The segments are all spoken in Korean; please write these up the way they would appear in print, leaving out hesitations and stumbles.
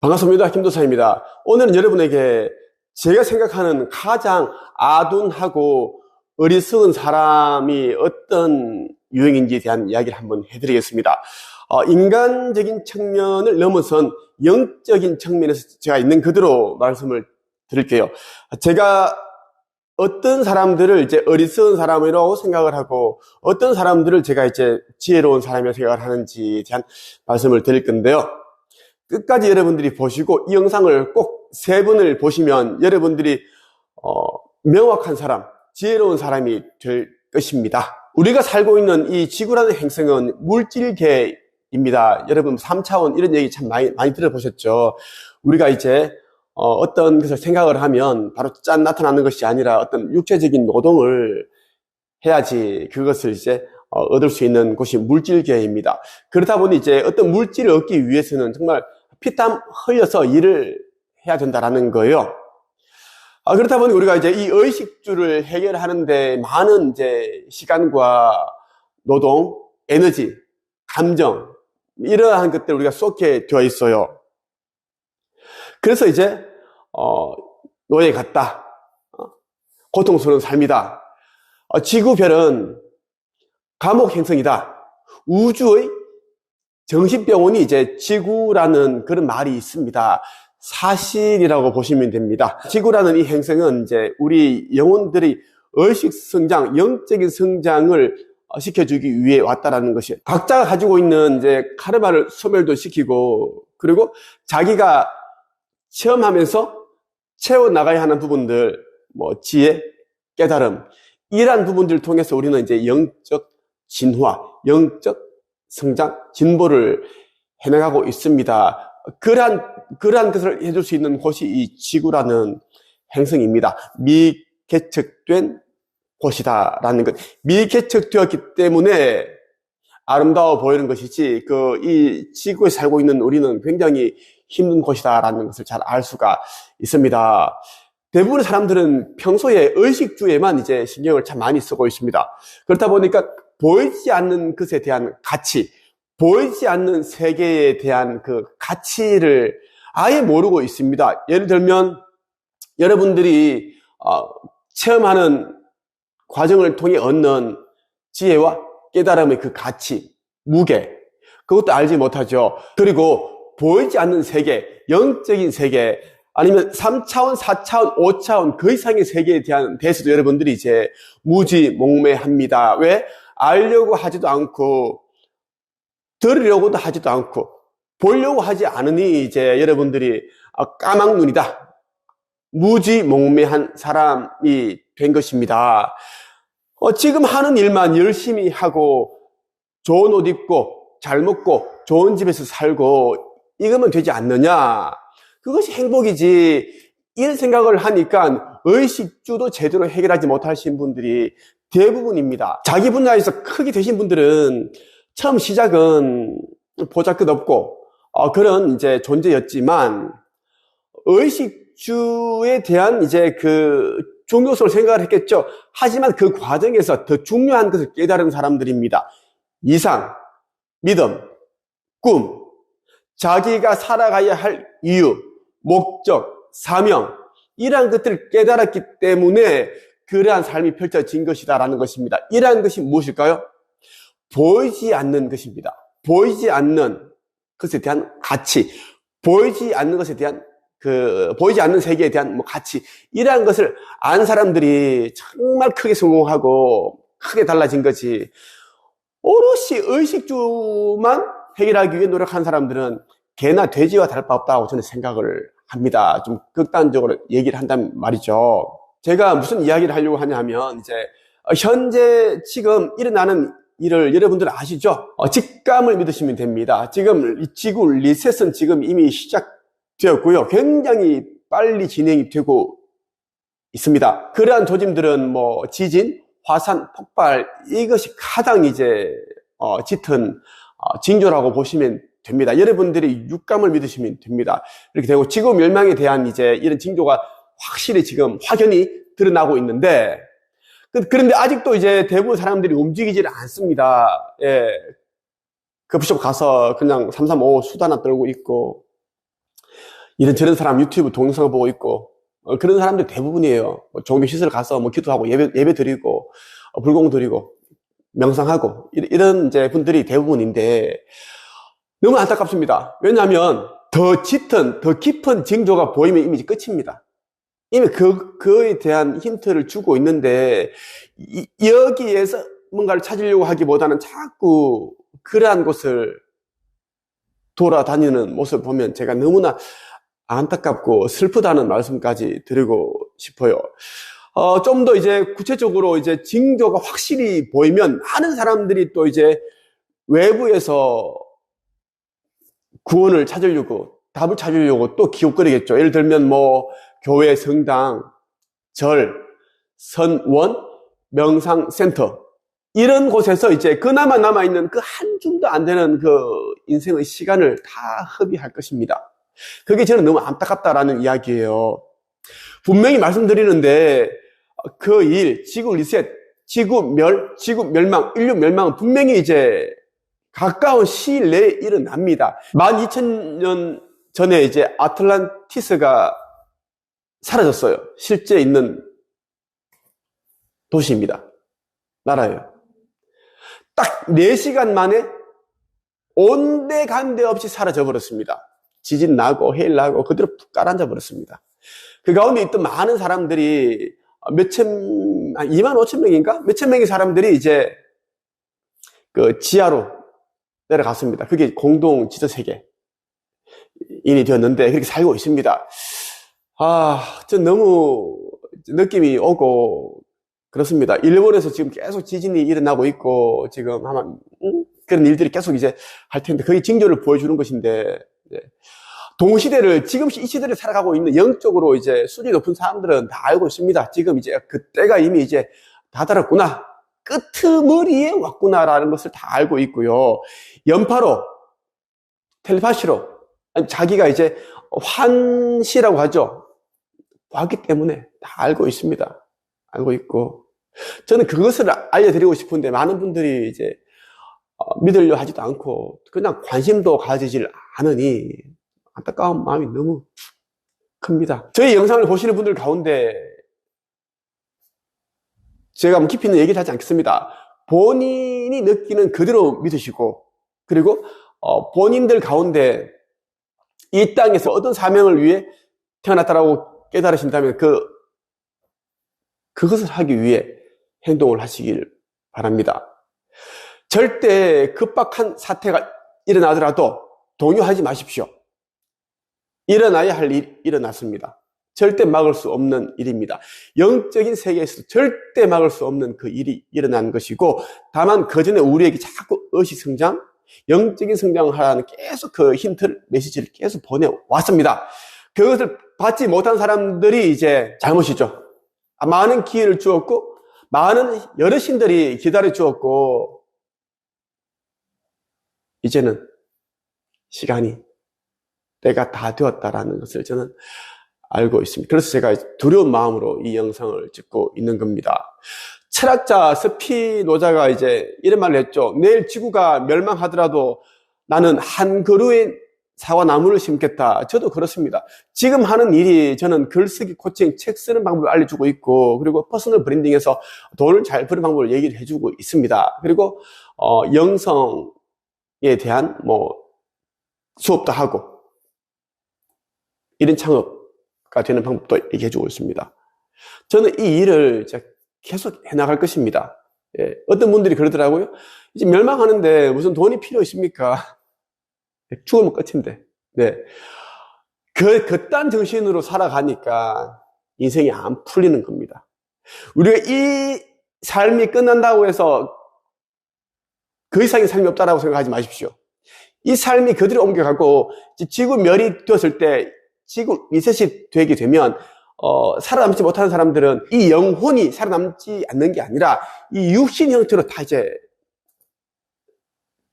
반갑습니다. 김도사입니다. 오늘은 여러분에게 제가 생각하는 가장 아둔하고 어리석은 사람이 어떤 유형인지에 대한 이야기를 한번 해드리겠습니다. 인간적인 측면을 넘어선 영적인 측면에서 제가 있는 그대로 말씀을 드릴게요. 제가 어떤 사람들을 이제 어리석은 사람이라고 생각을 하고 어떤 사람들을 제가 이제 지혜로운 사람이라고 생각을 하는지에 대한 말씀을 드릴 건데요. 끝까지 여러분들이 보시고 이 영상을 꼭 3번을 보시면 여러분들이 명확한 사람, 지혜로운 사람이 될 것입니다. 우리가 살고 있는 이 지구라는 행성은 물질계입니다. 여러분 3차원 이런 얘기 참 많이 들어보셨죠. 우리가 이제 어떤 것을 생각을 하면 바로 짠 나타나는 것이 아니라 어떤 육체적인 노동을 해야지 그것을 이제 얻을 수 있는 곳이 물질계입니다. 그러다 보니 이제 어떤 물질을 얻기 위해서는 정말 피땀 흘려서 일을 해야 된다라는 거예요. 그렇다 보니 우리가 이제 이 의식주를 해결하는데 많은 이제 시간과 노동, 에너지, 감정, 이러한 것들 우리가 쏟게 되어 있어요. 그래서 이제, 노예 같다. 고통스러운 삶이다. 지구별은 감옥 행성이다. 우주의 정신병원이 이제 지구라는 그런 말이 있습니다. 사실이라고 보시면 됩니다. 지구라는 이 행성은 이제 우리 영혼들이 의식 성장, 영적인 성장을 시켜주기 위해 왔다라는 것이 각자가 가지고 있는 이제 카르마를 소멸도 시키고 그리고 자기가 체험하면서 채워나가야 하는 부분들, 지혜, 깨달음, 이러한 부분들을 통해서 우리는 이제 영적 진화, 영적 성장, 진보를 해나가고 있습니다. 그러한 것을 해줄 수 있는 곳이 이 지구라는 행성입니다. 미개척된 곳이다라는 것. 미개척되었기 때문에 아름다워 보이는 것이지, 이 지구에 살고 있는 우리는 굉장히 힘든 곳이다라는 것을 잘 알 수가 있습니다. 대부분의 사람들은 평소에 의식주에만 이제 신경을 참 많이 쓰고 있습니다. 그렇다 보니까 보이지 않는 것에 대한 가치, 보이지 않는 세계에 대한 그 가치를 아예 모르고 있습니다. 예를 들면 여러분들이 체험하는 과정을 통해 얻는 지혜와 깨달음의 그 가치, 무게, 그것도 알지 못하죠. 그리고 보이지 않는 세계, 영적인 세계, 아니면 3차원, 4차원, 5차원 그 이상의 세계에 대해서도 여러분들이 이제 무지몽매합니다. 왜? 알려고 하지도 않고 들으려고도 하지도 않고 보려고 하지 않으니 이제 여러분들이 까막눈이다, 무지몽매한 사람이 된 것입니다. 지금 하는 일만 열심히 하고 좋은 옷 입고 잘 먹고 좋은 집에서 살고 이거면 되지 않느냐, 그것이 행복이지, 이런 생각을 하니까 의식주도 제대로 해결하지 못하신 분들이 대부분입니다. 자기 분야에서 크게 되신 분들은 처음 시작은 보잘것없고 그런 이제 존재였지만 의식주에 대한 이제 그 중요성을 생각을 했겠죠. 하지만 그 과정에서 더 중요한 것을 깨달은 사람들입니다. 이상, 믿음, 꿈, 자기가 살아가야 할 이유, 목적, 사명, 이러한 것들을 깨달았기 때문에 그러한 삶이 펼쳐진 것이다라는 것입니다. 이러한 것이 무엇일까요? 보이지 않는 것입니다. 보이지 않는 것에 대한 가치, 보이지 않는 것에 대한 보이지 않는 세계에 대한 가치, 이러한 것을 안 사람들이 정말 크게 성공하고 크게 달라진 거지, 오롯이 의식주만 해결하기 위해 노력한 사람들은 개나 돼지와 다를 바 없다고 저는 생각을 합니다. 좀 극단적으로 얘기를 한다면 말이죠. 제가 무슨 이야기를 하려고 하냐면, 이제 현재 지금 일어나는 일을 여러분들은 아시죠? 직감을 믿으시면 됩니다. 지금 이 지구 리셋은 지금 이미 시작되었고요. 굉장히 빨리 진행이 되고 있습니다. 그러한 조짐들은 지진, 화산, 폭발, 이것이 가장 이제 짙은 징조라고 보시면 됩니다. 여러분들이 육감을 믿으시면 됩니다. 이렇게 되고 지구 멸망에 대한 이제 이런 징조가 확실히 지금 확연히 드러나고 있는데, 그런데 아직도 이제 대부분 사람들이 움직이지를 않습니다. 커피숍 가서 그냥 335 수다나 떨고 있고, 이런저런 사람 유튜브 동영상을 보고 있고, 그런 사람들 대부분이에요. 종교시설 가서 뭐 기도하고 예배 드리고, 불공 드리고, 명상하고, 이런 이제 분들이 대부분인데, 너무 안타깝습니다. 왜냐하면, 더 짙은, 더 깊은 징조가 보이면 이미 끝입니다. 이미 그거에 대한 힌트를 주고 있는데, 여기에서 뭔가를 찾으려고 하기보다는 자꾸 그러한 곳을 돌아다니는 모습을 보면 제가 너무나 안타깝고 슬프다는 말씀까지 드리고 싶어요. 좀 더 이제 구체적으로 이제 징조가 확실히 보이면 많은 사람들이 또 이제 외부에서 구원을 찾으려고, 답을 찾으려고 또 기웃거리겠죠. 예를 들면 뭐 교회, 성당, 절, 선원, 명상센터, 이런 곳에서 이제 그나마 남아있는 그 한 줌도 안 되는 그 인생의 시간을 다 허비할 것입니다. 그게 저는 너무 안타깝다라는 이야기예요. 분명히 말씀드리는데 그 일, 지구 리셋, 지구 멸망, 인류 멸망은 분명히 이제 가까운 시일 내에 일어납니다. 12,000년 전에 이제 아틀란티스가 사라졌어요. 실제 있는 도시입니다. 나라예요. 딱 4시간 만에 온데간데 없이 사라져 버렸습니다. 지진 나고 해일 나고 그대로 푹 가라앉아 버렸습니다. 그 가운데 있던 많은 사람들이 25,000명인가? 몇천 명의 사람들이 이제 그 지하로 내려갔습니다. 그게 공동 지도세계인이 되었는데 그렇게 살고 있습니다. 전 너무 느낌이 오고 그렇습니다. 일본에서 지금 계속 지진이 일어나고 있고 지금 아마 그런 일들이 계속 이제 할 텐데 그게 징조를 보여주는 것인데, 동시대를 지금 이 시대를 살아가고 있는 영적으로 이제 수준이 높은 사람들은 다 알고 있습니다. 지금 이제 그때가 이미 이제 다다랐구나, 끄트머리에 왔구나라는 것을 다 알고 있고요. 연파로, 텔레파시로, 자기가 이제 환시라고 하죠. 봤기 때문에 다 알고 있습니다. 알고 있고, 저는 그것을 알려드리고 싶은데 많은 분들이 이제 믿으려 하지도 않고 그냥 관심도 가지질 않으니 안타까운 마음이 너무 큽니다. 저희 영상을 보시는 분들 가운데 제가 깊이 있는 얘기를 하지 않겠습니다. 본인이 느끼는 그대로 믿으시고, 그리고 본인들 가운데 이 땅에서 어떤 사명을 위해 태어났다라고 깨달으신다면 그것을 하기 위해 행동을 하시길 바랍니다. 절대 급박한 사태가 일어나더라도 동요하지 마십시오. 일어나야 할 일이 일어났습니다. 절대 막을 수 없는 일입니다. 영적인 세계에서 절대 막을 수 없는 그 일이 일어난 것이고, 다만 그 전에 우리에게 자꾸 의식성장, 영적인 성장을 하라는 계속 그 힌트를, 메시지를 계속 보내왔습니다. 그것을 받지 못한 사람들이 이제 잘못이죠. 많은 기회를 주었고, 많은 여러신들이 기다려 주었고, 이제는 시간이, 때가 다 되었다라는 것을 저는 알고 있습니다. 그래서 제가 두려운 마음으로 이 영상을 찍고 있는 겁니다. 철학자 스피노자가 이제 이런 말을 했죠. 내일 지구가 멸망하더라도 나는 한 그루의 사과나무를 심겠다. 저도 그렇습니다. 지금 하는 일이 저는 글쓰기 코칭, 책 쓰는 방법을 알려주고 있고, 그리고 퍼스널 브랜딩에서 돈을 잘 버는 방법을 얘기를 해주고 있습니다. 그리고 영성에 대한 수업도 하고, 이런 창업가 되는 방법도 얘기해주고 있습니다. 저는 이 일을 계속 해나갈 것입니다. 어떤 분들이 그러더라고요. 이제 멸망하는데 무슨 돈이 필요 있습니까? 죽으면 끝인데. 그딴 정신으로 살아가니까 인생이 안 풀리는 겁니다. 우리가 이 삶이 끝난다고 해서 그 이상의 삶이 없다라고 생각하지 마십시오. 이 삶이 그대로 옮겨가고 지구 멸이 되었을 때, 지구 리셋이 되게 되면 살아남지 못하는 사람들은 이 영혼이 살아남지 않는 게 아니라 이 육신 형태로 다 이제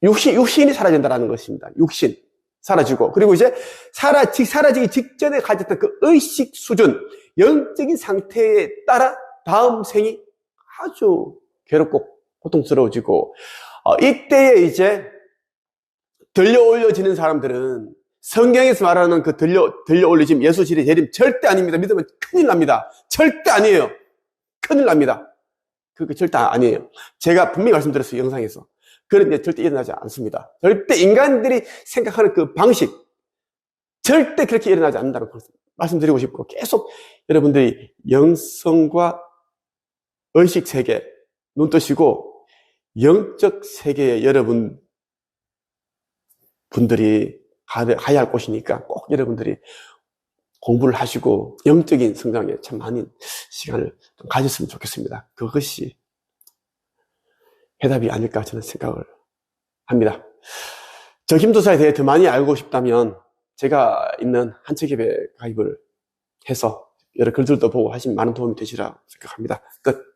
육신이 사라진다는 것입니다. 육신 사라지고, 그리고 이제 사라지기 직전에 가졌던 그 의식 수준, 영적인 상태에 따라 다음 생이 아주 괴롭고 고통스러워지고, 이때에 이제 들려 올려지는 사람들은 성경에서 말하는 그 들려 올리심, 예수 지리 재림 절대 아닙니다. 믿으면 큰일 납니다. 절대 아니에요. 큰일 납니다. 그거 절대 아니에요. 제가 분명히 말씀드렸어요, 영상에서. 그런 게 절대 일어나지 않습니다. 절대 인간들이 생각하는 그 방식, 절대 그렇게 일어나지 않는다는 것을 말씀드리고 싶고, 계속 여러분들이 영성과 의식 세계, 눈 뜨시고, 영적 세계에 분들이 가야 할 곳이니까 꼭 여러분들이 공부를 하시고 영적인 성장에 참 많은 시간을 좀 가졌으면 좋겠습니다. 그것이 해답이 아닐까 저는 생각을 합니다. 저 김도사에 대해 더 많이 알고 싶다면 제가 있는 한책협에 가입을 해서 여러 글들도 보고 하시면 많은 도움이 되시리라 생각합니다. 끝.